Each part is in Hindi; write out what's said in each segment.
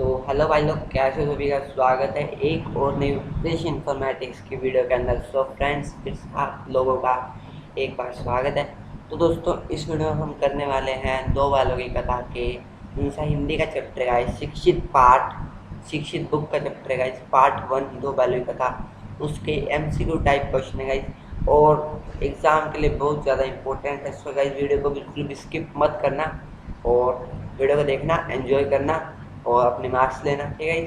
तो हेलो भाई लोग, कैसे हो? सभी का स्वागत है एक और नई विश इन्फॉर्मेटिक्स की वीडियो के अंदर। सो फ्रेंड्स, फिर आप लोगों का एक बार स्वागत है। तो दोस्तों, इस वीडियो में हम करने वाले हैं दो बालों की कथा के इनसा हिंदी का चैप्टर है शिक्षित बुक का चैप्टर है पार्ट 1 दो बालों की कथा। उसके एमसीक्यू टाइप क्वेश्चन है गाइस, और एग्ज़ाम के लिए बहुत ज़्यादा इंपॉर्टेंट है। सो गाइस, वीडियो को बिल्कुल भी स्किप मत करना और वीडियो को देखना, एंजॉय करना और अपने मार्क्स लेना, ठीक है।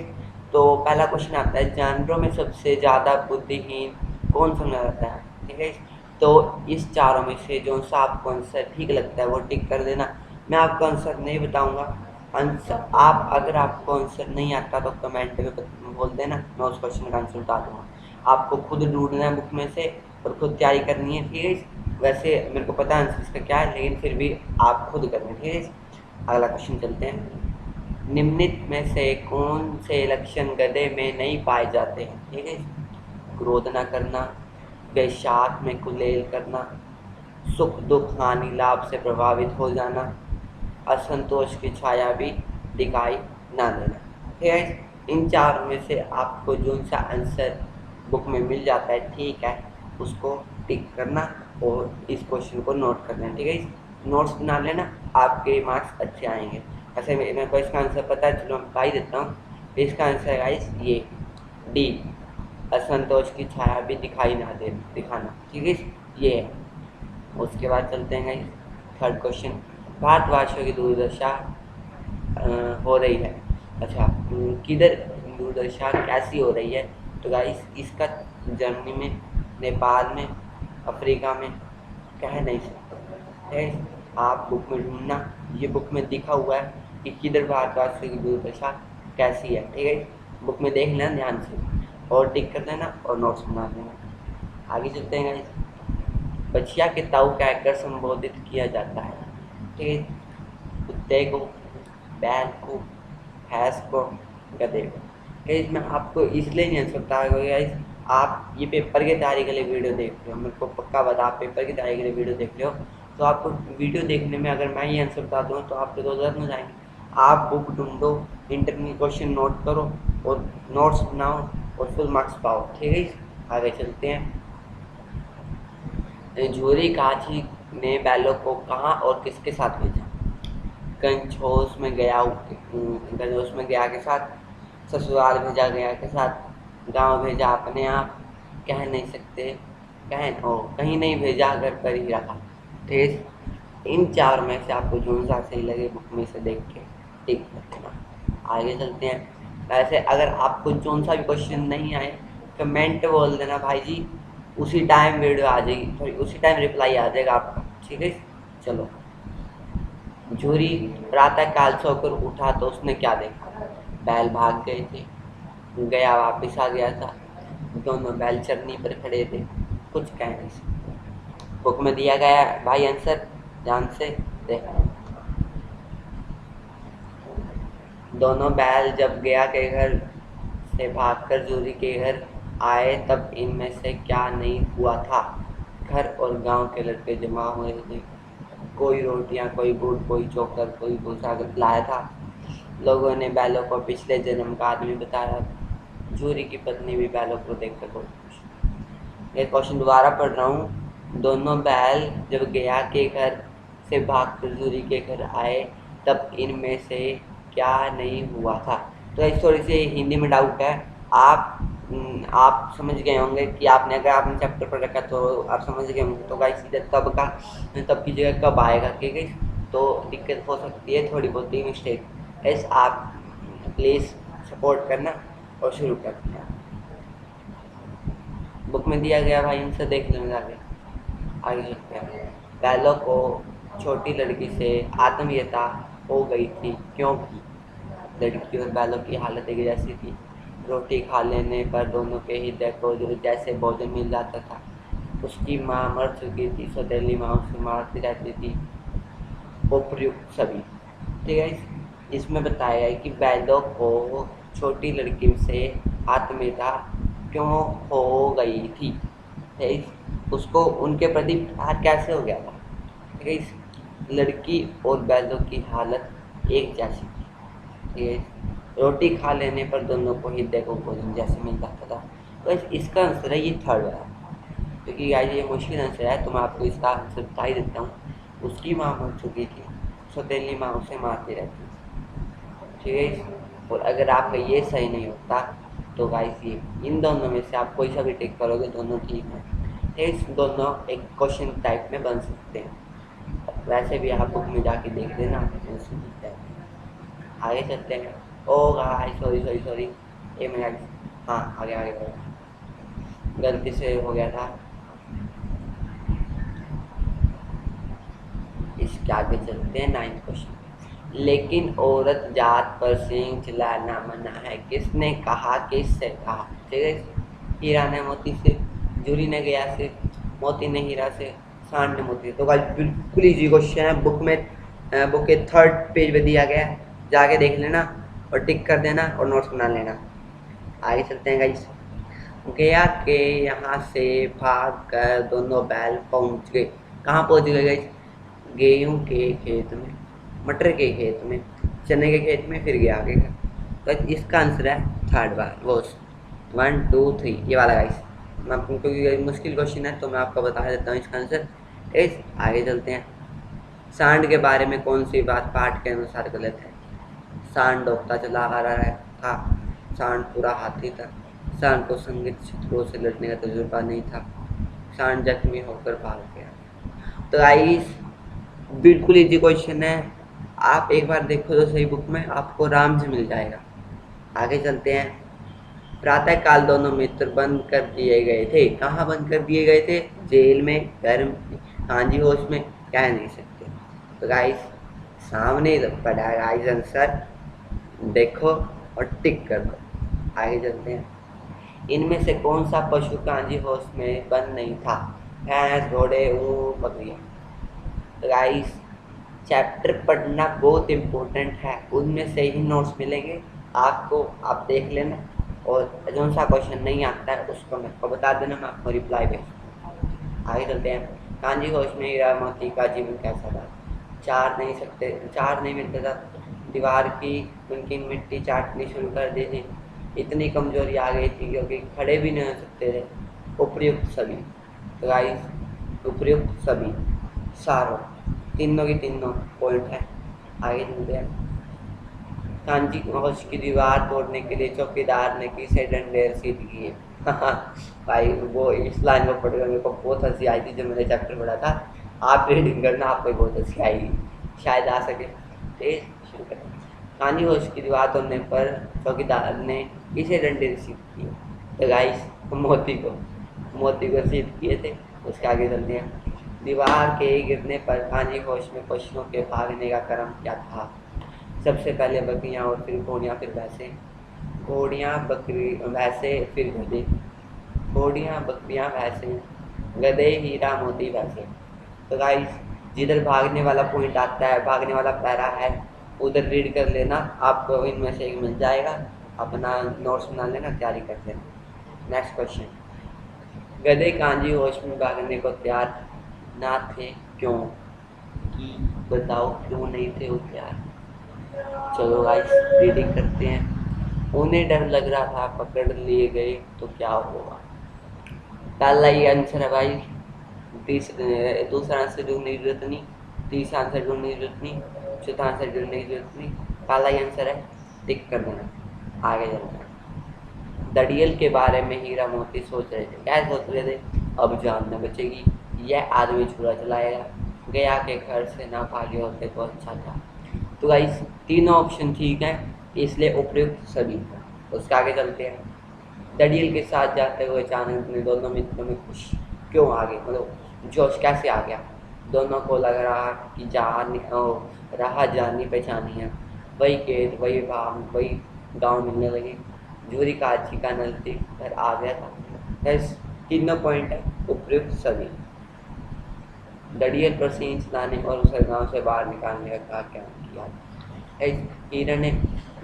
तो पहला क्वेश्चन आता है, जानवरों में सबसे ज़्यादा बुद्धिहीन कौन समझा जाता है, ठीक है। तो इस चारों में से जो सा आपको आंसर ठीक लगता है वो टिक कर देना। मैं आपको आंसर नहीं बताऊंगा। आंसर आप अगर आपको आंसर नहीं आता तो कमेंट में बोल देना, मैं उस क्वेश्चन का आंसर बता दूंगा। आपको खुद ढूंढना है बुक में से और खुद तैयारी करनी है, ठीक है। वैसे मेरे को पता है आंसर इसका क्या है, लेकिन फिर भी आप खुद करना, ठीक है। अगला क्वेश्चन चलते हैं। निम्नलिखित में से कौन से लक्षण गधे में नहीं पाए जाते हैं, ठीक है। क्रोध न करना, वैशाख में कुलेल करना, सुख दुख हानि लाभ से प्रभावित हो जाना, असंतोष की छाया भी दिखाई ना देना, ठीक है। इन चार में से आपको जो सा आंसर बुक में मिल जाता है, ठीक है, उसको टिक करना और इस क्वेश्चन को नोट करना है, ठीक है। नोट्स बना लेना, आपके मार्क्स अच्छे आएंगे। ऐसे मेरे को इसका आंसर पता है, चलो मैं बता ही देता हूँ। इसका आंसर है गाइस ये डी, असंतोष की छाया भी दिखाई ना दे दिखाना, ठीक है, ये है। उसके बाद चलते हैं गाइस थर्ड क्वेश्चन। भारतवासियों की दुर्दशा हो रही है, अच्छा, किधर दुर्दशा कैसी हो रही है? तो गाइस इसका जर्मनी में, नेपाल में, अफ्रीका में कह नहीं सकते है। आप बुक में ढूंढना, ये बुक में दिखा हुआ है कि किधर भारतवासियों की दुर्दशा कैसी है, ठीक है। बुक में देख लेना ध्यान से और टिक कर देना और नोट्स बना देना। आगे चलते हैं गाइस। बछिया के ताऊ कहकर संबोधित किया जाता है, ठीक है। कुत्ते को, बैल को, भैंस को, गधे को। गाइस मैं आपको इसलिए नहीं आंसर बता रहा हूँ गाइस, आप ये पेपर की तैयारी के लिए वीडियो देख रहे हो, मेरे को पक्का बता, आप पेपर की तैयारी के लिए वीडियो देख रहे हो, तो आपको वीडियो देखने में अगर मैं ये आंसर बता दूँ तो आप तो उधर न जाएंगे। आप बुक ढूंढो, इंटरनल क्वेश्चन नोट करो और नोट्स बनाओ और फुल मार्क्स पाओ, ठीक है। आगे चलते हैं। झूरी काजी ने बैलों को कहाँ और किसके साथ भेजा? कंछोस में गया, कंजोस में गया के साथ, ससुराल भेजा गया के साथ, गांव भेजा अपने आप, कह नहीं सकते, कहीं नहीं भेजा, घर पर ही रखा, ठीक है। इन चार में से आपको जो सा सही लगे बुक में से देख के टिक कर देना। आगे चलते हैं। वैसे अगर आपको जो सा भी क्वेश्चन नहीं आए, कमेंट बोल देना भाई जी, उसी टाइम वीडियो आ जाएगी, सॉरी उसी टाइम रिप्लाई आ जाएगा आपका, ठीक है। चलो। झूरी प्रातः काल सोकर उठा तो उसने क्या देखा? बैल भाग गए थे, गया वापिस आ गया था, दोनों बैल चरनी पर खड़े थे, कुछ कह नहीं सकते। बुक में दिया गया है भाई आंसर, ध्यान से देखो। दोनों बैल जब गया के घर से भागकर जूरी के घर आए तब इनमें से क्या नहीं हुआ था? घर और गांव के लड़के जमा हुए थे, कोई रोटियां, कोई गुड़, कोई चोकर, कोई भूसा लाया था। लोगों ने बैलों को पिछले जन्म का आदमी बताया। जूरी की पत्नी भी बैलों को देखकर बहुत खुश। ये क्वेश्चन दोबारा पढ़ रहा हूँ। दोनों बैल जब गया के घर से भागकर जूरी के घर आए तब इनमें से क्या नहीं हुआ था? तो इस थोड़ी सी हिंदी में डाउट है। आप समझ गए होंगे कि आपने, अगर आपने चैप्टर पढ़ रखा तो आप समझ गए होंगे। तो गाइस इधर तब का, तब की जगह कब आएगा, ठीक है। तो दिक्कत हो सकती है थोड़ी बहुत ही मिस्टेक। गाइस आप प्लीज़ सपोर्ट करना और शुरू करते हैं। बुक में दिया गया भाई, इनसे देख लेंगे आगे। आगे चलते हैं। बैलों को छोटी लड़की से आत्मीयता हो गई थी क्योंकि लड़की और बैलों की हालत एक जैसी थी। रोटी खा लेने पर दोनों के हृदय को जो जैसे भोजन मिल जाता था। उसकी माँ मर चुकी थी, सौतेली माँ उसे मारती रहती थी। उपयुक्त सभी, ठीक है। इसमें बताया है कि बैलों को छोटी लड़की से आत्मीयता क्यों हो गई थी, ठीक है। उसको उनके प्रति प्यार कैसे हो गया था, ठीक है। लड़की और बैलों की हालत एक जैसी थी, ठीक है। रोटी खा लेने पर दोनों को हृदय को भोजन जैसे मिल जाता था। तो इसका आंसर है ये थर्ड वाला, क्योंकि गाइस ये मुश्किल आंसर है तो मैं आपको इसका आंसर बता ही देता हूँ। उसकी माँ मर चुकी थी, सौतेली माँ उसे मारती रहती थी, ठीक है। और अगर आपका ये सही नहीं होता तो गाइस ये इन दोनों में से आप कोई सा भी टिक करोगे दोनों ठीक है। इस दोनों एक क्वेश्चन टाइप में बन सकते हैं, वैसे भी आप बुक में जाके देख लेना। आगे चलते हैं। ओ गाइस सॉरी सॉरी सॉरी, एक मिनट, हाँ आगे आगे बढ़ो, गलती से हो गया था। इसके आगे चलते हैं 9th क्वेश्चन। लेकिन औरत जात पर सींग चलाना मना है, किसने कहा, किससे कहा, ठीक है। हीरा ने मोती से, जूरी ने गया से, मोती ने हीरा से, सांड ने मोती से। तो गाइस बिल्कुल इजी क्वेश्चन है, बुक के 3rd पेज पे दिया गया है, जाके देख लेना और टिक कर देना और नोट्स बना लेना। आगे चलते हैं गाइस। गया के यहाँ से भाग कर दोनों बैल पहुँच गए, कहाँ पहुँच गए गाइस, गेहूं के खेत में, मटर के खेत में, चने के खेत में, फिर गया आगे। तो इसका आंसर है 3rd बार, वो 1 2 3 ये वाला गाइस। मैं क्योंकि मुश्किल क्वेश्चन है तो मैं आपको बता देता हूँ इसका आंसर। इस आगे चलते हैं। सांड के बारे में कौन सी बात पाठ के अनुसार गलत है। सांड डोबता चला आ रहा था, सांड पूरा हाथी था, सांड को संगीत शत्रुओं से लड़ने का तजुर्बा नहीं था, सांड जख्मी होकर भाग गया। तो गाइस बिल्कुल इजी क्वेश्चन है, आप एक बार देखो तो सही बुक में, आपको आराम से मिल जाएगा। आगे चलते हैं। प्रातः काल दोनों मित्र बंद कर दिए गए थे, कहाँ बंद कर दिए गए थे, जेल में, घर में, कांजी हाउस में, कह नहीं सकते। तो गाइस सामने पड़ा है गाइस आंसर, देखो और टिक कर दो। आगे चलते हैं। इनमें से कौन सा पशु कांजी हाउस में बंद नहीं था, भैंस, घोड़े, ऊँट, बकरियाँ। गाइस चैप्टर पढ़ना बहुत इम्पोर्टेंट है, उनमें से ही नोट्स मिलेंगे आपको, आप देख लेना और जो सा क्वेश्चन नहीं आता है उसको मेरे को बता देना, मैं आपको रिप्लाई भेज। आगे चलते हैं। कांजी घोष में हीरा मोती का जीवन कैसा था, चार नहीं मिलते था, दीवार की उनकी मिट्टी चाटनी शुरू कर दी थी, इतनी कमजोरी आ गई थी क्योंकि खड़े भी नहीं हो सकते थे, उपयुक्त सभी। तो गाइस उपयुक्त सभी सारों, तीनों की तीनों पॉइंट है। आगे चलते हैं। कांजी हाउस की दीवार तोड़ने के लिए चौकीदार ने किसे डंडे रसीद किए। भाई वो इस लाइन को पढ़कर मेरे को बहुत हंसी आई थी जब मैंने चैप्टर पढ़ा था, आप रीडिंग करना, आपको बहुत हंसी आएगी, शायद आ सके। शुरू करें। कांजी हाउस की दीवार तोड़ने पर चौकीदार ने किसे डंडे रसीद किए। तो गाइस मोती को रसीद किए थे। उसके आगे चलते हैं। दीवार के गिरने पर कांजी हाउस में पशुओं के भागने का क्रम क्या था। सबसे पहले बकरियां और फिर घोड़ियां, फिर भैंसे, घोड़ियां बकरी भैंसे, फिर गधे, घोड़ियां बकरियां भैंसे, गधे हीरा मोती भैंसे। तो गाइस जिधर भागने वाला पॉइंट आता है, भागने वाला पैरा है, उधर रीड कर लेना, आपको इनमें से एक मिल जाएगा, अपना नोट्स बना लेना, तैयारी कर लेना। Next question. गधे कांजी हाउस में भागने को तैयार ना थे, क्यों, कि बताओ क्यों नहीं थे वो तैयार। चलो गाइस रीडिंग करते हैं। उन्हें डर लग रहा था पकड़ लिए गए तो क्या होगा। पहला ये आंसर है भाई, दूसरा आंसर ढूंढने की जरूरत नहीं, तीसरा आंसर ढूंढने की जरूरत नहीं, चौथा आंसर ढूंढने की जरूरत नहीं, पहला ही आंसर है, टिक कर देना। आगे चलते हैं। दड़ियल के बारे में हीरा मोती सोच रहे थे, क्या सोच रहे थे, अब जान न बचेगी, यह आदमी छुरा चलाएगा, गया के घर से ना भागे होते तो अच्छा था। तो गाइस तीनों ऑप्शन ठीक है, इसलिए उपयुक्त सभी। उसके आगे चलते हैं। दड़ियल के साथ जाते हुए अचानक अपने दोनों मित्रों में खुश क्यों आ गए, मतलब जोश कैसे आ गया। दोनों को लग रहा कि राह जानी पहचानी है, वही खेत, वही भाग, वही गांव मिलने लगे, जूरी का अच्छी का नजदीक घर आ गया था। बस तीनों पॉइंट है, उपयुक्त सभी। दड़ियल पर सींच चलाने और उसे गांव से बाहर निकालने का क्या किया। हीरा ने,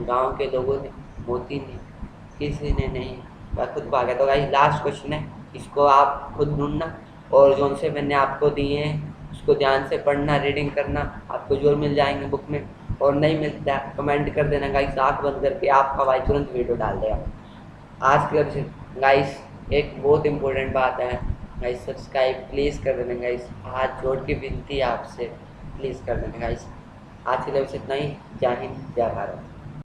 गांव के लोगों ने, मोती ने, किसी ने नहीं, वह खुद भागा। तो गाइस लास्ट क्वेश्चन है, इसको आप खुद ढूंढना और जो से मैंने आपको दिए हैं उसको ध्यान से पढ़ना, रीडिंग करना, आपको जो मिल जाएंगे बुक में, और नहीं मिलता है कमेंट कर देना गाइस, आँख बंद करके आपका भाई तुरंत वीडियो डाल देगा। आज की तरफ गाइस एक बहुत इंपॉर्टेंट बात है गाइस, सब्सक्राइब प्लीज़ कर देना गाइस, हाथ जोड़ के विनती है आपसे, प्लीज़ कर देना गाइस। आज की तरफ से इतना ही। जय हिंद जय भारत।